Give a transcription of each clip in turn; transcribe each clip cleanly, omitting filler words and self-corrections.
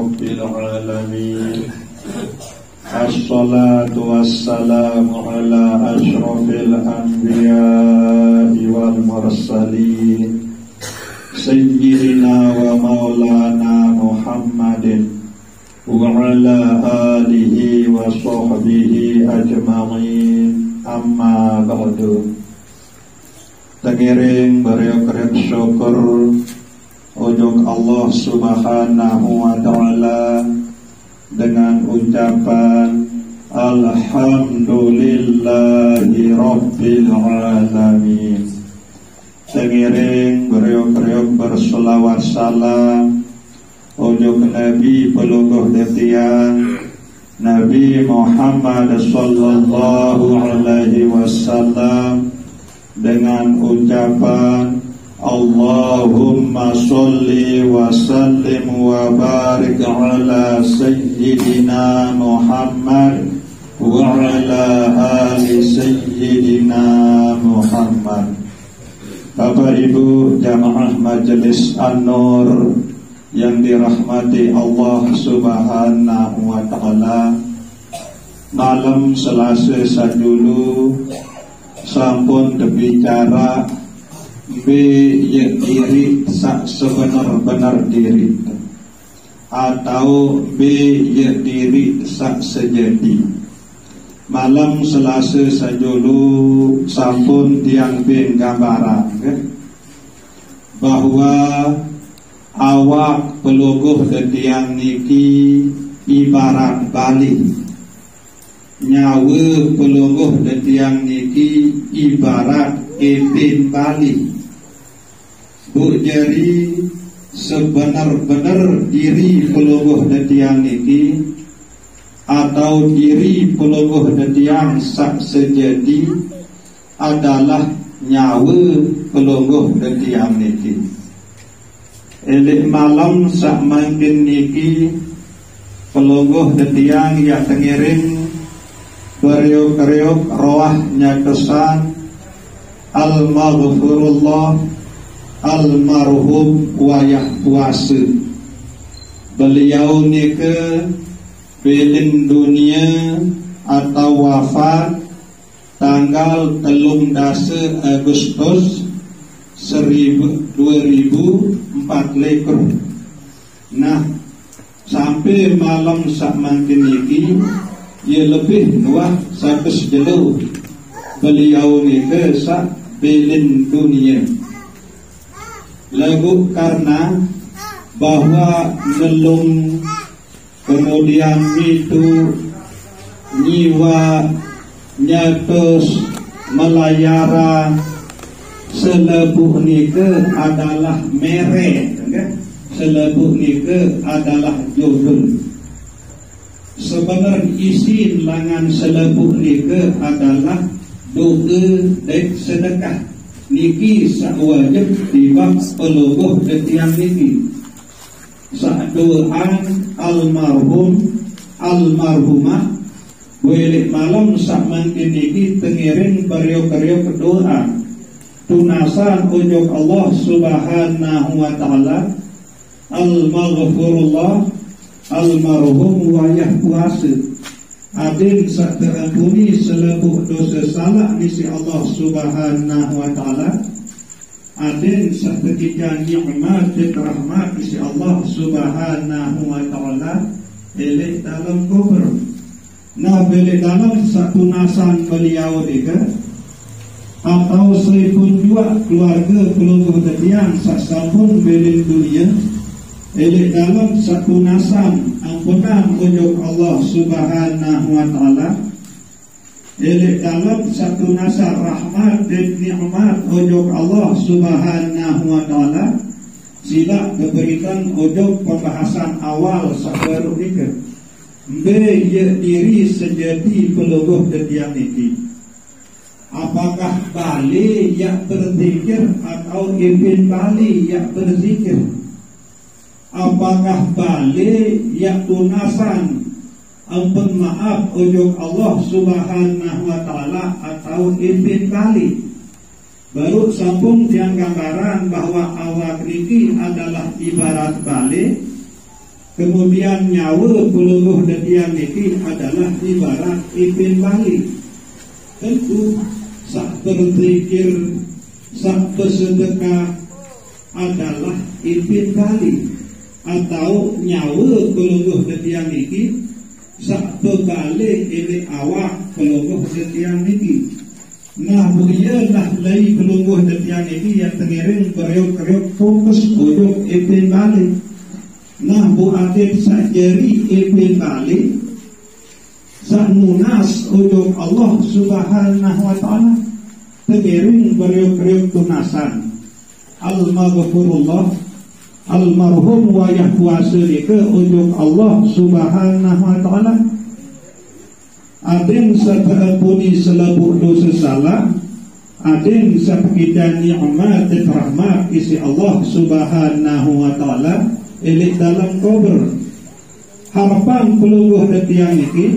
Rabbil Alamin. Assalatu wassalamu ala ashrafil anbiya'i wal mursalin Sayyidina wa maulana Muhammadin wa ala alihi wa sahbihi ajma'in. Amma ba'du. Tengiring beriuk-riuk syukur ujung Allah subhanahu wa ta'ala dengan ucapan Alhamdulillahi Rabbil Alamin. Tengiring beriuk-riuk berselawat salam ujung Nabi pelungguh detian Nabi Muhammad sallallahu alaihi wasallam dengan ucapan Allahumma sholli wa sallim wa barik ala Sayyidina Muhammad wa ala ali Sayyidina Muhammad. Bapak Ibu jamaah Majelis An-Nur yang dirahmati Allah subhanahu wa ta'ala, malam Selasa sadulu sampun berbicara diri sak sebenar-benar diri atau diri sak sejati. Malam Selasa sajulu sampun tiang bin gambaran bahwa awak pelungguh tiang niki ibarat bali, nyawa pelungguh tiang niki ibarat ipin bali. Bu jadi sebenar-benar diri pelungguh tiang niki atau diri pelungguh tiang sak sejati adalah nyawa pelungguh tiang niki. Elek malam sak mangkin niki pelungguh tiang yang tengiring beriuk-riuk rohnya kesan Al-Maghfurullah Al-Marhum wayah puasa. Beliau ni ke pilih dunia atau wafat tanggal 13 Agustus 2004. Nah, sampai malam sak mangkin iki ia lebih nuah satu sejelu beliau ni ke sak pilih dunia. Lagu karena bahwa belum kemudian itu nyiwa nyatos melayara selebuh nike adalah mere, selebuh nike adalah jodoh. Sebenarnya isi langan selebuh nike adalah doa dan sedekah. Niki sak wajib dibab pelungguh tiang niki. Sak doaan almarhum almarhumah boleh malam sak mangkin niki tengiring beriuk-riuk doa tunasan ujung Allah subhanahu wa ta'ala al-maghfurullah al-marhum wayah puasa. Adin sak terampuni selebuh dosa salah misi Allah subhanahu wa ta'ala. Adin sak ketika nikmat dan rahmat misi Allah subhanahu wa ta'ala elek dalam kubur. Nah, belek dalam satu nasan beliau juga atau seripun juga keluarga pelungguh tiang sak sampun belek dunia elek dalam satu nasan ampunan ujung Allah subhanahu wa ta'ala, elek dalam satu nasar rahmat dan nikmat ujung Allah subhanahu wa ta'ala. Sila diberikan ujung pembahasan awal sabaru nikah diri sejati pelungguh tiang niki. Apakah balik yang berzikir atau ipin balik yang berzikir? Apakah balik yang tunasan ampun maaf ujung Allah subhanahu wa ta'ala atau ipin balik? Baru sambung tiang gambaran bahwa awak niki adalah ibarat balik Kemudian nyawa peluluh detian niki adalah ibarat ipin balik. Tentu sak berzikir, sak bersedekah adalah ipin balik, atau nyawa peluluh detian niki sak berbalik ini awak peluluh detian niki. Nah, buiyalah lagi peluluh detian niki yang tengiring beriuk-riuk fokus ujung ipin balik. Nah, bu adib sajari ipin balik sanunas ujung Allah subhanahu wa ta'ala tengiring beriuk-riuk tunasan al-maghfurullah al-marhum wa yahkuasa ke ujung Allah subhanahu wa ta'ala. Adin satapuni selabuh dosa salah, adin sapakidan ni'mat dan rahmat isi Allah subhanahu wa ta'ala elik dalam kubur. Harapan peluluh detiang ini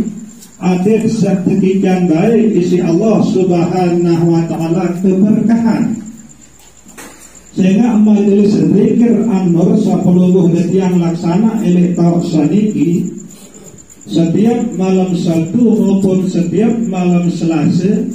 adin sapakidan baik isi Allah subhanahu wa ta'ala keberkahan. Sehingga majelis zikir an-nur sapeluluh detiang laksana elik tausaniki setiap malam Sabtu maupun setiap malam Selasa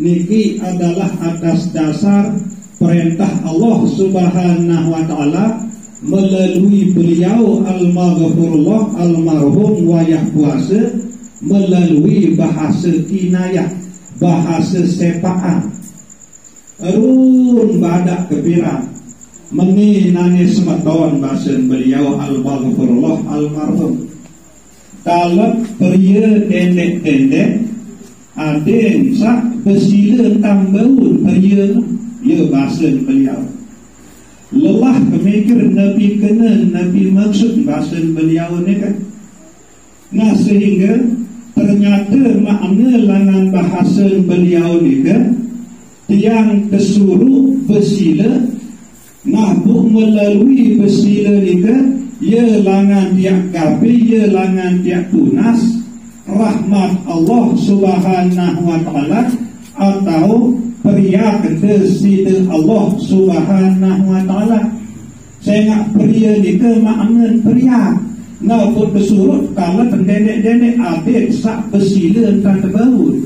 niki adalah atas dasar perintah Allah subhanahu wa ta'ala melalui beliau al-maghfurullah al-marhum wa yahkuasa melalui bahasa kinayah, bahasa sepaan. Arun badak kepirang meni nani semeton bahasa beliau al-maghfurullah al-marhum. Dalam peria dendek-dendek adin sak bersila tambaun peria ya bahasa beliau. Lelah kemikir Nabi kena Nabi maksud bahasa beliau ni kan. Nah, sehingga ternyata makna langan bahasa beliau ni kan tiang kesuruh bersila nah bu melalui bersila ni kan ya langan tiak gapi, ya langan tiak tunas rahmat Allah subhanahu wa ta'ala atau pria kedesida Allah subhanahu wa ta'ala. Saya nak pria ni ke makna pria nah pun kesurut kalau pendendek-dendek adik sak bersila entah terbaut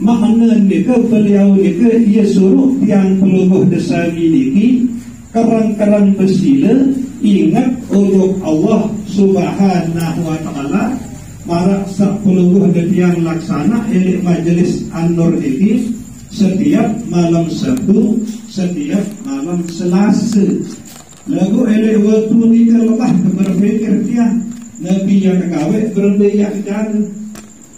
makna ni ke beliau ni ke ia suruh tiang peluluh desagi niki kerang-kerang bersila ingat untuk Allah subhanahu wa ta'ala marak sepuluh yang laksana elik majelis an-nur ini setiap malam Sabtu, setiap malam Selasa. Lagu elik waktu ni lelah berfikir dia Nabi yang kagawe berbeyak cara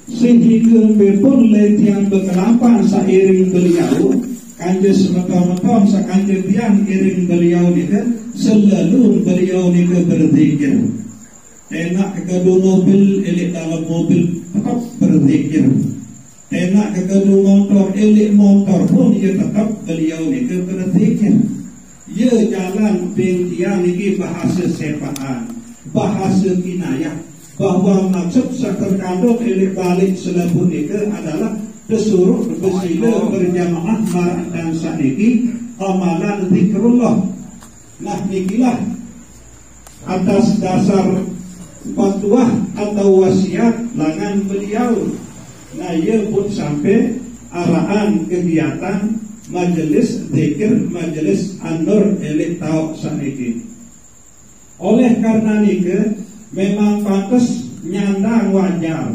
sehingga pun letiang berkelampan seiring beliau kanja semetom-metom sekanja tiang iring beliau ni ke selalu beliau ni ke berzikir. Enak kekedu mobil elik dalam mobil tetap berzikir. Enak kekedu motor elik motor pun ia tetap beliau ni ke berzikir. Ia jalan tiang ni bahasa sepaan, bahasa kinayah bahawa maksud terkandung elik balik selalu ni ke adalah disuruh bersila berjamaah marah dan saniki amalan zikrullah. Nah nikilah atas dasar fatwa atau wasiat langan beliau. Nah ia pun sampai arahan kegiatan majelis zikir, majelis an-nur elik tau saniki. Oleh karena nika memang pantas nyandang wajar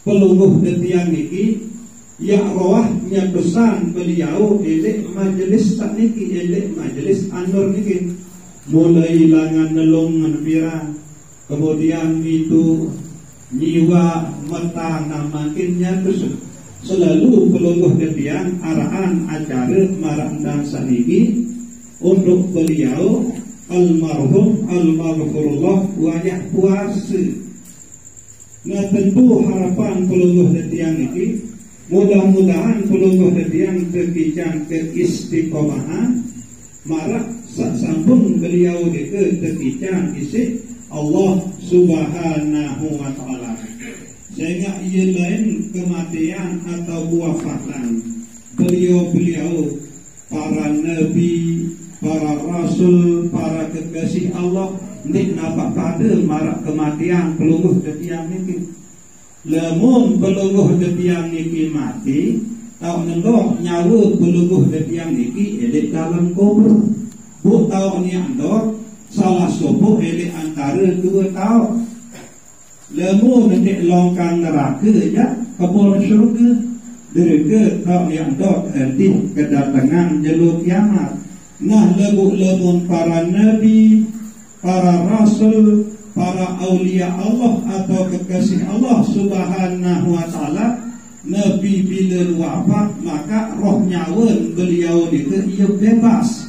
peluluh detiang niki ya roh nyadusan beliau elik majelis saniki elik majelis an-nur niki mulai langan nelung menpira kemudian itu nyiwa metang makinnya terus selalu peluluh detiang arahan acara marang dan saniki untuk beliau almarhum al-maghfurullah wa yahkuasa. Nah tentu harapan peluluh detiang ini mudah-mudahan peluluh detiang terkijang ke istiqomahan marak sampun beliau deke terkijang isi Allah subhanahu wa ta'ala sehingga ia lain kematian atau wafatan beliau-beliau para nabi, para rasul, para kekasih Allah Nik nampak pada marak kematian pelungguh detiang niki. Lemun pelungguh detiang niki mati, tau nendok nyawa pelungguh detiang niki elik dalam kubur. Bu tau ni andok salah sopo elik antara dua tau. Lemun nik longkang neraka ya kebun syurga. Dereka tau ni andok erti kedatangan jalur kiamat. Nah lemun para nabi, para rasul, para aulia Allah atau kekasih Allah Subhanahu wa taala, nabi bila wafat maka roh nyawa beliau itu ia bebas.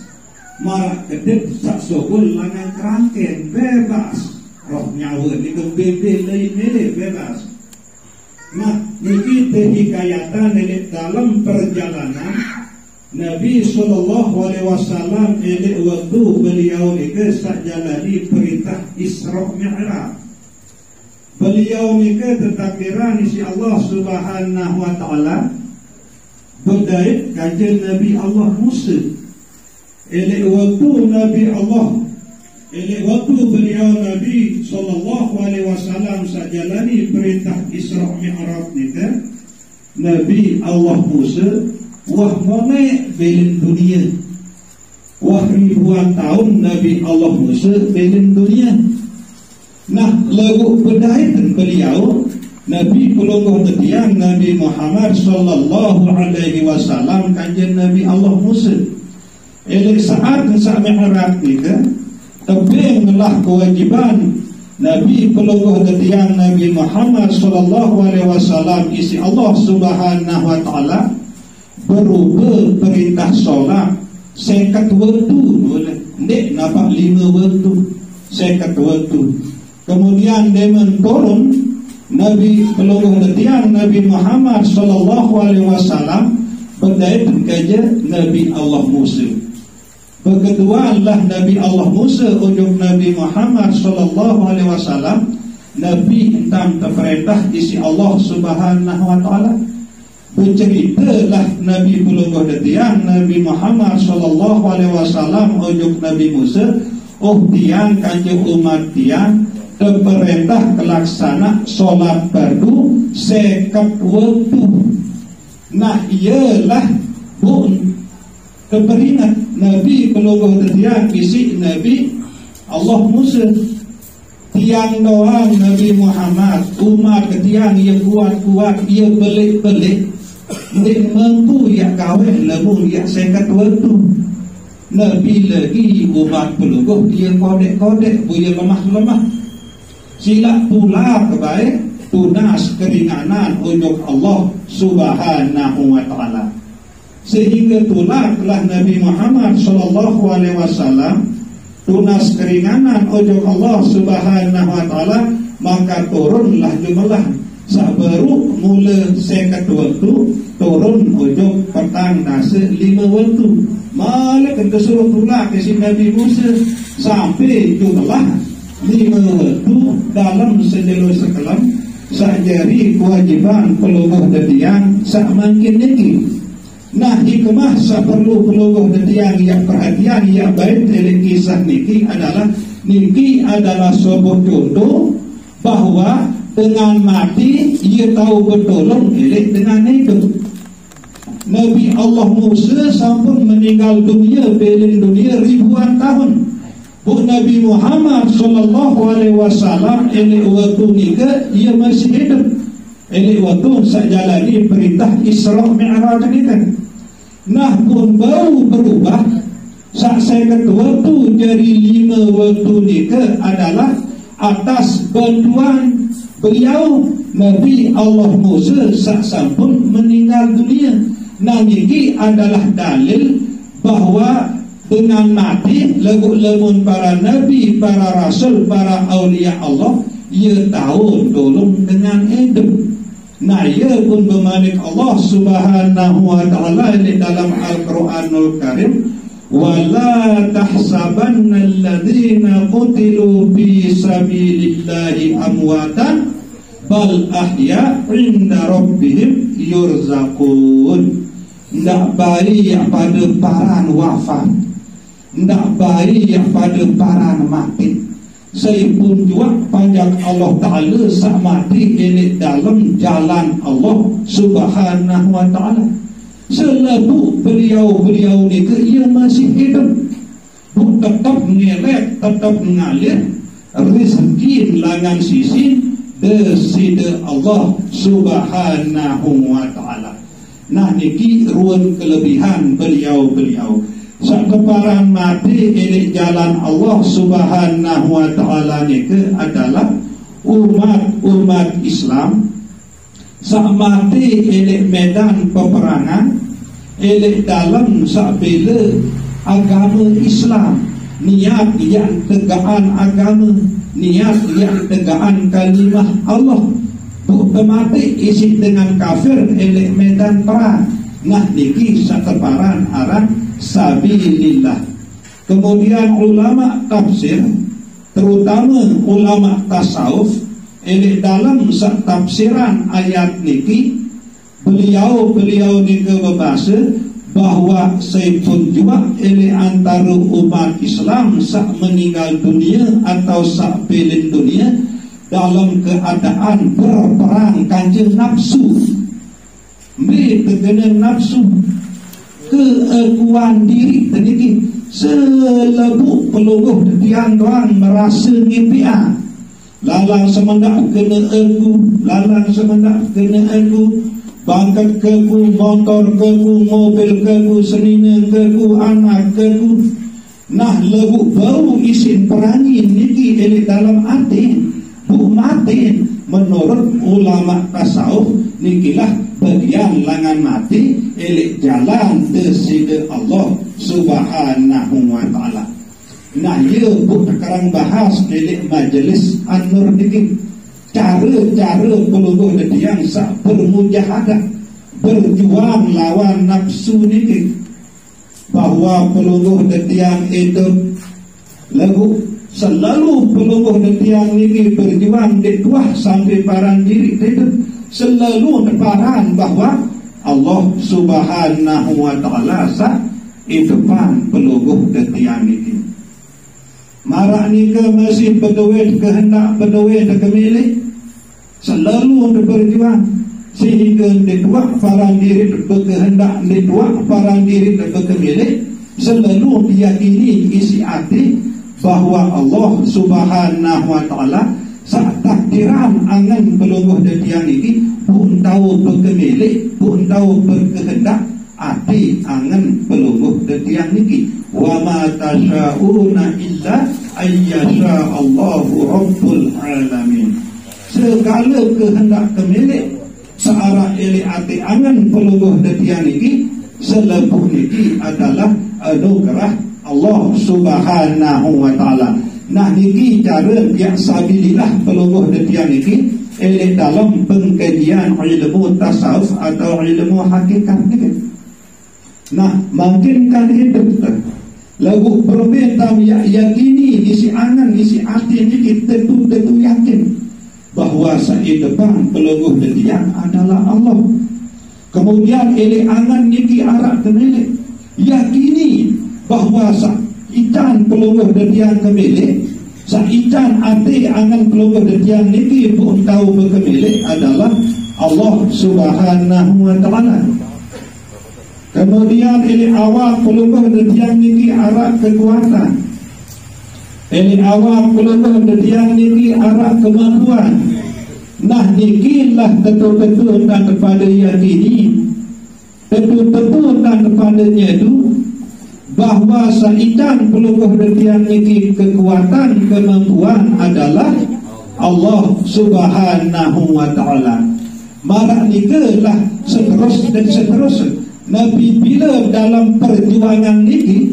Marak kedip sak sogul langan kerangken bebas. Roh nyawa itu bebel lain bebas. Nah, niki hikayatan dalam perjalanan Nabi SAW elek waktu beliau ni jalani perintah Isra Mi'raj. Beliau ni tertakdiran isi Allah Subhanahu wa taala berdait kajian Nabi Allah Musa. Elek waktu Nabi Allah, elek waktu beliau Nabi SAW jalani perintah Isra Mi'raj ni Nabi Allah Musa wah monek belin dunia. Wah ribuan tahun Nabi Allah Musa belin dunia. Nah lagu berdaitan beliau Nabi pelungguh tetiang Nabi Muhammad sallallahu alaihi wasallam kajian Nabi Allah Musa. Elek saat Mi'raj ni tebing lah kewajiban Nabi pelungguh tetiang Nabi Muhammad sallallahu alaihi wasallam isi Allah Subhanahu wa taala berubah perintah solat sekat waktu boleh nek nampak 5 waktu sekat waktu. Kemudian dia menturun Nabi pelungguh tetiang Nabi Muhammad sallallahu alaihi wasallam berdait kerja Nabi Allah Musa. Berkedua adalah Nabi Allah Musa ujung Nabi Muhammad sallallahu alaihi wasallam Nabi entam terperintah isi Allah Subhanahu wa taala. Berceritalah Nabi pelungguh tetiang Nabi Muhammad sallallahu alaihi wasallam ujung Nabi Musa, oh tiang kanjeng umat tiang terperintah kelaksana solat fardu sekat waktu. Nah ialah bun terperingat Nabi pelungguh tetiang isi Nabi Allah Musa. Tiang doang Nabi Muhammad umat ketiang ia kuat-kuat ia pelik-pelik dia mampu ia kawin lemun ia sekat waktu. Nabi lagi umat pelungguh dia kodek-kodek dia lemah-lemah. Sila pula kebaik tunas keringanan untuk Allah Subhanahu wa taala. Sehingga tulaklah Nabi Muhammad sallallahu alaihi wasallam tunas keringanan untuk Allah Subhanahu wa taala, maka turunlah jumlah sabaru mula sekat waktu turun ujung petang nasi 5 waktu. Malah kena suruh pula ke Nabi Musa sampai jumlah 5 waktu dalam sejelur sekelam sajari kewajiban pelungguh tetiang sak makin niki. Nah hikmah saperlu pelungguh tetiang yang perhatian yang baik dari kisah niki adalah sebuah contoh bahwa dengan mati ia tahu bertolong elek dengan hidup. Nabi Allah Musa sampun meninggal dunia belin dunia ribuan tahun. Bu Nabi Muhammad sallallahu alaihi wasallam elek waktu nika ia masih hidup. Elek waktu sajalani perintah Isra Mi'raj nika. Nah pun baru berubah saat saya waktu jadi 5 waktu nika adalah atas bantuan beliau Nabi Allah Musa saat sampun meninggal dunia. Nah ini adalah dalil bahwa dengan mati lemun para nabi, para rasul, para aulia Allah ia tahu tolong dengan hidup. Nah ia pun bermanik Allah Subhanahu wa taala di dalam Al-Quranul Karim, wala tahsabanna alladhina qutilu fi sabilillahi amwatan bal ahya inda rabbihim yurzaqun. Ndak baik pada paran wafat, ndak baik pada paran mati. saya pun juga panjang Allah Ta'ala sak mati ini dalam jalan Allah Subhanahu wa Ta'ala. Selebut beliau-beliau ni ke ia masih hidup, tetap ngelak, tetap ngalir rezeki langan sisi desida Allah Subhanahu wa Ta'ala. Nah niki ruang kelebihan beliau-beliau. Sakeparan mati ini jalan Allah Subhanahu wa Ta'ala niki adalah umat Islam. Sak mati ini medan peperangan ini dalam sak bela agama Islam, niat yang tegaan agama, niat yang tegaan kalimah Allah. Bukan mati isi dengan kafir elek medan perang. Nah niki sakeparan aran sabilillah. Kemudian ulama tafsir, terutama ulama tasawuf, elek dalam tafsiran ayat niki beliau niki berbahasa bahwa saya pun juga elek antara umat Islam sak meninggal dunia atau sak belin dunia dalam keadaan berperang kanjeng nafsu. Mereka terkena nafsu, keekuan diri tadi selebuk peluluh tiang doang merasa ngipia. Lalang semendak kena aku, lalang semendak kena aku, bangkat keku, motor keku, mobil keku, senina keku, anak keku. Nah lebuk bau isin perangi niki elik dalam hati bu mati. Menurut ulama tasawuf nikilah bagian langan mati elik jalan desida Allah Subhanahu wa Ta'ala. Nah ia bu sekarang bahas elik majelis An-Nur niki cara-cara peluluh yang sak bermujahadah berjuang lawan nafsu niki, bahwa peluluh yang hidup lagu selalu peluluh yang ini berjuang di tuah sampai parang diri hidup selalu neparan bahwa Allah Subhanahu wa Ta'ala sak hidupan peluluh yang ini. Marak nikah masih berduit kehendak berduit kemilik selalu berjuang sehingga dituak parang diri berkehendak dituak parang diri berkemilik selalu diyakini isi hati bahwa Allah Subhanahu wa Ta'ala saat takdiran angan pelungguh detiang ini pun tahu berkemilik pun tahu berkehendak hati angan pelungguh detiang ini. Wa ma tasyauna illa ayyasha Allahu Rabbul Alamin. Segala kehendak kemilik searah ili hati angan pelungguh detiang ini selepuh ini adalah anugerah Allah Subhanahu wa Ta'ala. Nah niki cara biasabilillah peluluh detiang niki elek dalam pengkajian ilmu tasawuf atau ilmu hakikat niki. Nah makin kan hidup lagu berbeda yakini isi angan isi hati niki tentu yakin bahwa depan peluluh detiang adalah Allah. Kemudian elek angan niki arah kemilik yakini bahwa ikan pelungguh detiang kemilik, ikan hati angan pelungguh detiang niki pun tahu berkemilik adalah Allah Subhanahu wa Ta'ala. Kemudian ini awal pelungguh detiang niki arah kekuatan, ini awal pelungguh detiang niki arah kemampuan. Nah nikilah betul-betul dan kepada yakini betul-betul dan kepadanya itu bahwa saitan pelungguh detiang niki kekuatan kemampuan adalah Allah Subhanahu wa Ta'ala. Marak nikalah seterus Nabi bila dalam perjuangan niki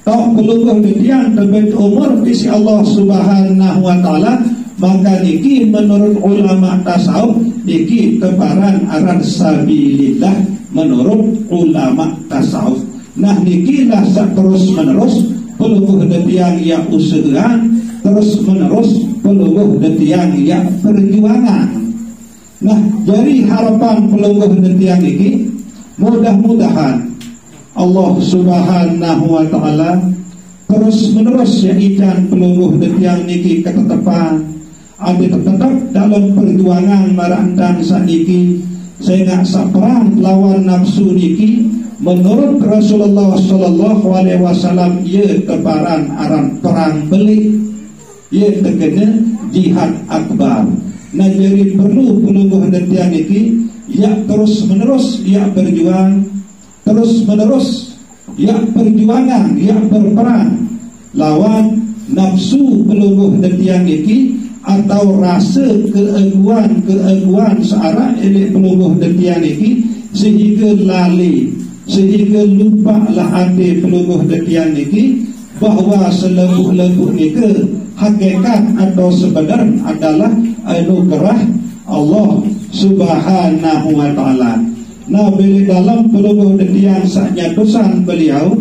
tak pelungguh detiang terbaik umur isi Allah Subhanahu wa Ta'ala, maka niki menurut ulama tasawuf niki tebaran aran sabilillah menurut ulama tasawuf. Nah nikilah terus menerus peluluh detiang yang usahaan, terus menerus peluluh detiang yang perjuangan. Nah dari harapan peluluh detiang ini mudah-mudahan Allah Subhanahu wa Ta'ala terus menerus ya ijan pelungguh detiang niki ketetepan ada tetap dalam perjuangan marandan saniki sehingga saperang lawan nafsu niki menurut Rasulullah sallallahu alaihi wasallam ia tebaran aran perang belik, ia terkena jihad akbar. Nah jadi perlu pelungguh detiang niki ya terus menerus ya berjuang, terus menerus ya perjuangan, ya berperang lawan nafsu pelungguh detiang niki atau rasa keeguan searah elek pelungguh detiang niki sehingga lali, sehingga lupa lah hati pelungguh detiang niki bahawa selembut-lembut niki hakikat atau sebenar adalah anugerah Allah Subhanahu wa ta'ala. Nah bila dalam pelungguh detiang saknyatusan beliau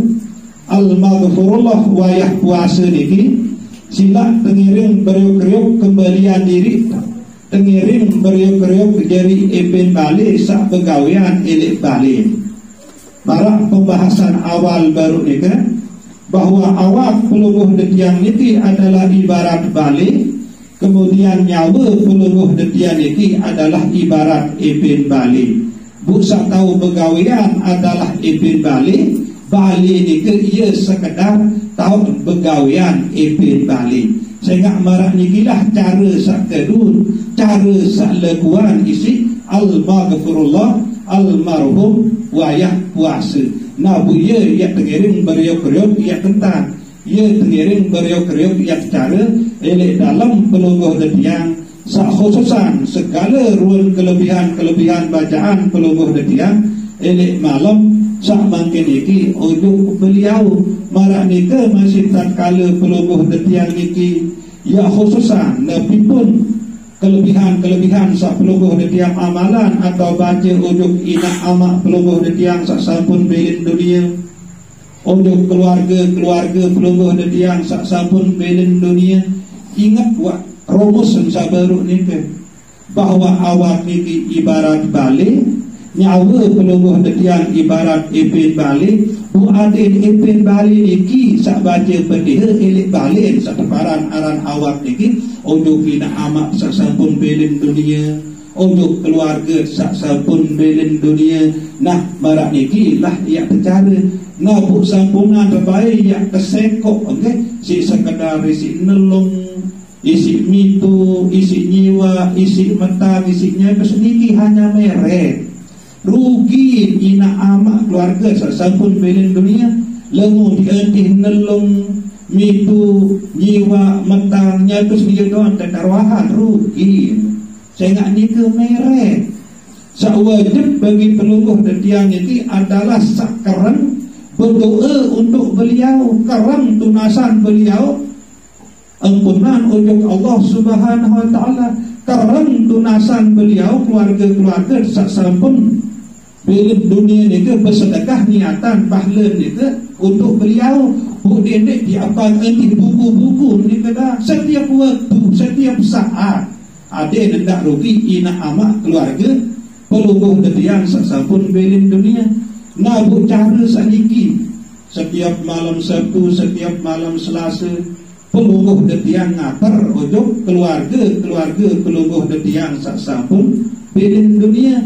al-maghfurullah wayah puasa niki sila tengiring beriuk-riuk kembalian diri, tengiring beriuk-riuk jadi epin balik sak begawian elek balik. Barak pembahasan awal baru nika bahawa awak pelungguh detiang niki adalah ibarat balik, kemudian nyawa pelungguh detiang niki adalah ibarat epin balik. Busa tahu begawian adalah epin balik, balik nika ia sekedar tahu begawian epin balik. Sehingga marak nikilah cara sak kedun, cara sak leguan isi al-maghfurullah al-marhum wayah puasa. Nah bu ia tengiring beriuk-riuk ia tentang, ia tengiring beriuk-riuk ia cara elek dalam pelungguh detiang sak khususan segala ruang kelebihan bacaan pelungguh detiang elek malam sak mangkin iki ujuk beliau marak nika masih tatkala pelungguh detiang niki ya khususan nabi pun kelebihan sak pelungguh detiang amalan atau baca ujuk inak amak pelungguh detiang sak sampun belin dunia, ujuk keluarga pelungguh detiang sak sampun belin dunia. Ingat buat rumus sabaruk nika bahawa awak niki ibarat balik, nyawa pelungguh detiang ibarat epin balik. Bu adin epin balik niki sak baca pendiha elek balik sak teparan aran awak niki ujuk ina amak sak sampun belin dunia, ujuk keluarga sak sampun belin dunia. Nah marak niki lah ia tercara nah bu sampunan terbaik ia kesekok okay? Si sekedar isi nelung, isi mitu, isi nyiwa, isi metang, isinya kesediki hanya merek rugi ina amak keluarga sasampun belin dunia lengu diantih nelung mitu nyiwa metangnya terus dia doang tertaruhan rugi sehingga nika merek. Sewajib bagi pelungguh detiang ini adalah sakerang berdoa untuk beliau, kerang tunasan beliau ampunan ujuk Allah Subhanahu wa ta'ala, kerang tunasan beliau keluarga-keluarga sasampun belin dunia nika bersedekah niatan pahala nika untuk beliau. Bu dendek diapang nanti buku-buku nika dah setiap waktu, setiap saat ada hendak rugi ina amak keluarga pelungguh detiang sasampun belin dunia. Nah bu cara saniki setiap malam Sabtu, setiap malam Selasa pelungguh detiang ngatar ujuk keluarga pelungguh detiang sasampun belin dunia.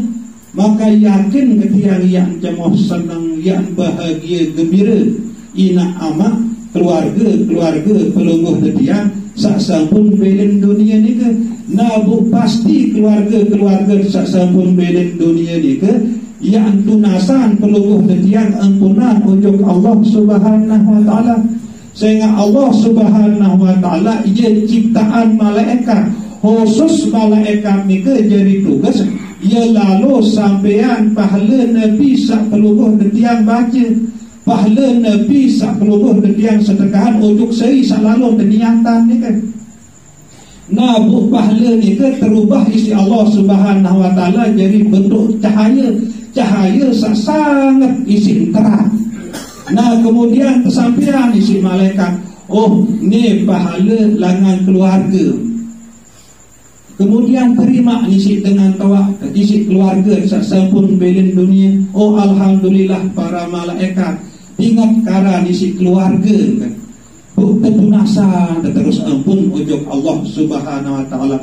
Maka yakin ketiang yang cemoh senang, yang bahagia gembira ina amak keluarga pelungguh detiang sak sampun belin dunia nika. Nah bu pasti keluarga sak sampun belin dunia nika yang tunasan pelungguh detiang ampunan ujuk Allah Subhanahu wa ta'ala. Sehingga Allah Subhanahu wa ta'ala ia ciptaan malaikat khusus malaikat nika jadi tugas ia lalu sampean pahala Nabi sak pelungguh detiang baca, pahala Nabi sak pelungguh detiang sedekahan ujuk seri sak lalu niatan ni kan. Nah bu pahala ni ke terubah isi Allah Subhanahu wa ta'ala jadi bentuk cahaya sangat isi terang. Nah kemudian kesampian isi malaikat, oh ni pahala langan keluarga. Kemudian terima isi dengan tawak isi keluarga sasampun belin dunia. Oh alhamdulillah para malaikat ingat karan isi keluarga kan. tunasan terus ampun ujuk Allah Subhanahu wa taala.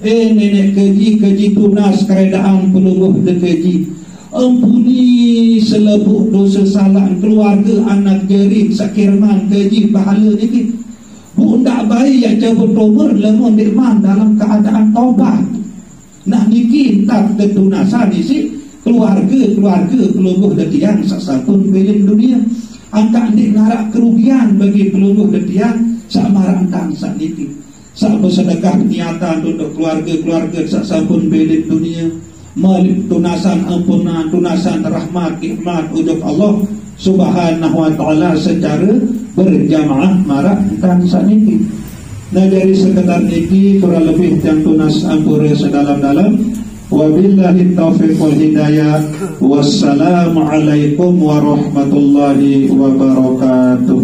Nenek keji tunas keredaan peluruh dekeji, ampuni selebuk dosa salah keluarga anak jerit sakirman keji pahala ni. Bunda bayi yang cabut umur lemon dikman dalam keadaan taubat. Nak bikin tak ketunasan isi keluarga peluruh detiang sasapun belin dunia. Angkat ni narak kerugian bagi peluruh detiang sama rantang sak niti. Sak bersedekah niatan untuk keluarga sasapun belin dunia. Tunasan ampunan, tunasan rahmat, hikmat ujuk Allah Subhanahu wa taala secara berjamaah marak dan saniki. Nah dari sekedar niki kurang lebih yang tunas ampura sedalam-dalam. Wabillahi taufiq wal hidayah. Wassalamualaikum warahmatullahi wabarakatuh.